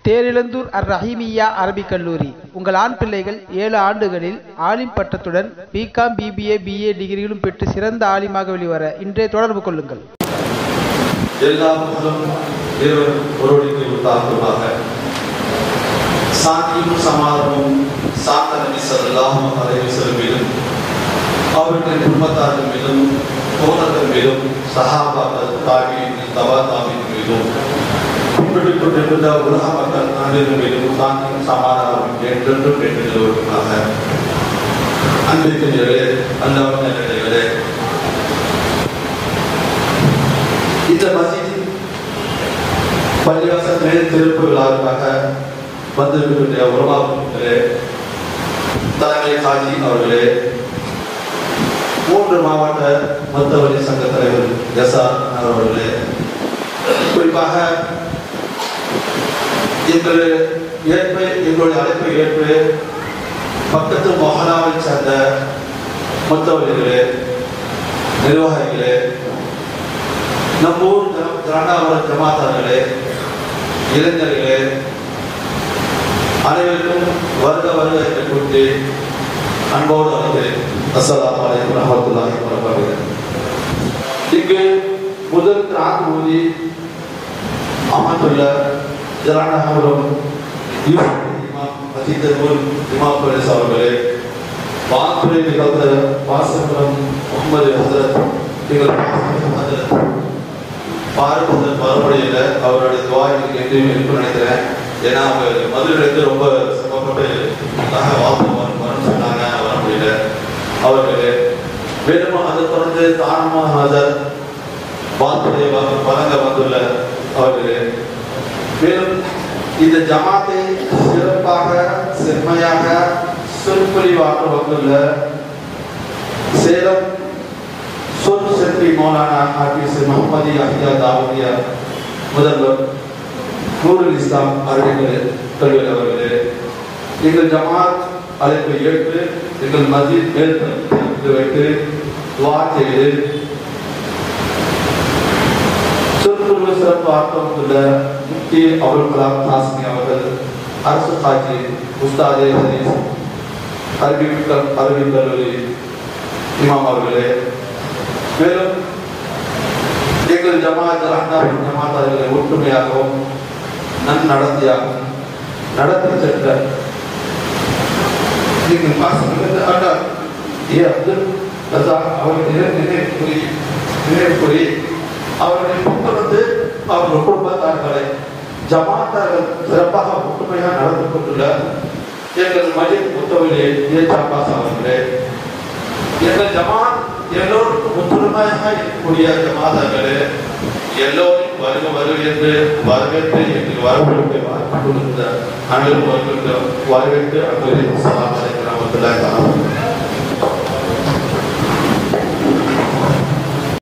Therizhandur ரஹீமிய்யா Arabic கல்லூரி. உங்கள் ஆண் பிள்ளைகள் 7 ஆண்டுகளில் ஆலிம் பட்டத்துடன் பிகாம், பிபிஏ, பிஏ டிகிரிகளும் பெற்று சிறந்த ஆலிமாக வெளிவர இன்றே தொடர்பு கொள்ளுங்கள். எல்லா புகழும் இறைவன் ஒருவனுக்கு உண்டாகுமாக. சாந்தியும் சமாதானமும் சாந்த நபி ஸல்லல்லாஹு அலைஹி வஸல்லம் மீதும் அவர்களின் குடும்பத்தார்கள் மீதும் தோழர்கள் மீதும் சஹாபாக்கள், தாபிஈன்கள், தபா தாபிஈன்கள் மீதும் பின்பற்றிக் கொண்டிருக்கிற உலக மக்கள் அனைவரின் மீதும் சாந்தியும் சமாதானமும் என்றென்றும் பெற்றுள்ளவர்களாக. அன்பிற்குரியவர்களே, அல்லாஹ்வின் நல்லடியார்களே, இந்த மஸ்ஜிதின் பள்ளிவாசல் திறப்பு விழாவுக்காக வந்திருக்கின்ற உலமாக்களே, தலைமை காஜி அவர்களே, 3 மாவட்ட மத்தவழி சங்க தலைவர் எஸ்ஆர் அவர்களே, குறிப்பாக எங்களுடைய அழைப்பை ஏற்று பக்கத்து மொஹல்லாவை சேர்ந்த மத்தவழிகளே, நிர்வாகிகளே, நம்மூர் திராண்டாவர ஜமாத்தார்களே, இளைஞர்களே, அனைவருக்கும் வருக வருக என்று கூட்டி அன்போடு அழைக்கிறேன். அஸ்ஸலாமு அலைக்கும் வரஹ்மத்துல்லாஹி வபரகாத்துஹு. இங்கு முதல் கிராத் ஊதி அமர்ந்துள்ள ஜலானஹபுரம் இமாம் மஜீதுல் இமாம் பரேஸ் அவர்களே, வாக்குரை நிகழ்ந்த வாசகரம் முகமது ஹசரத் எங்கள் ஹசரத் பாரம்பரிய மறுபடியில் அவருடைய துவாய்க்கு என்றும் இருக்கும் நினைக்கிறேன். ஏன்னா அவங்க மதுரையிலிருந்து ரொம்ப சிரமப்பட்டு வரணும்னு சொன்னாங்க, வர முடியல. அவர்களே, மேலும் அதை தொடர்ந்து தானமாக ஹாஜர் வாக்குடைய வழங்க வந்துள்ள அவர்களே, மேலும் இந்த ஜமாத்தை சிறப்பாக செம்மையாக சொற்பொழிவாக்க வந்துள்ள சேலம் சொல் செல்வி மௌலானா ஹாஃபிஸ் முஹம்மது யஹ்யா தாவூதியா முதல்வர் நூருல் இஸ்லாம் அரபிக் கல்லூரி அவர்களே, எங்கள் ஜமாத் அழைப்பை ஏற்று எங்கள் மஸ்ஜித் மேல் வைத்து துஆ செய்து சொற்பொழிவு சிறப்பு ஆற்றமுள்ள முஃப்தி அபுல் கலாம் ஹாஸ்மி அவர்கள், அரசு காஜி உஸ்தாதே ஹதீஸ் அரபிக் கல்லூரி இமாம் அவர்களே, மேலும் எங்கள் ஜமாத்தார்களை ஒற்றுமையாகவும் நன்னடத்தையாகவும் நடத்தி சென்ற நீங்கள் நினைவுகூறி அவர்களை முன்வந்து அவர்கள் குடும்பத்தார்களை ஜமாத்தார்கள் சிறப்பாக ஒற்றுமையாக நடந்து கொண்டுள்ள எங்கள் மஜித் முத்தவழியை ஏற்பாஸ் அவர்களே, எங்கள் ஜமாத் எல்லோருக்கும் ஒற்றுமையாக இருக்கக்கூடிய ஜமாத்தார்களே, எல்லோரும் வருக என்று வரவேற்று எங்கள் வரவேற்பை வாழ்ந்து கொண்டிருந்த அனைவரும் வரவேற்று அனைவரும் ஸலாம் அலைக்கும் வரஹ்மத்துல்லாஹி வபரகாத்துஹு.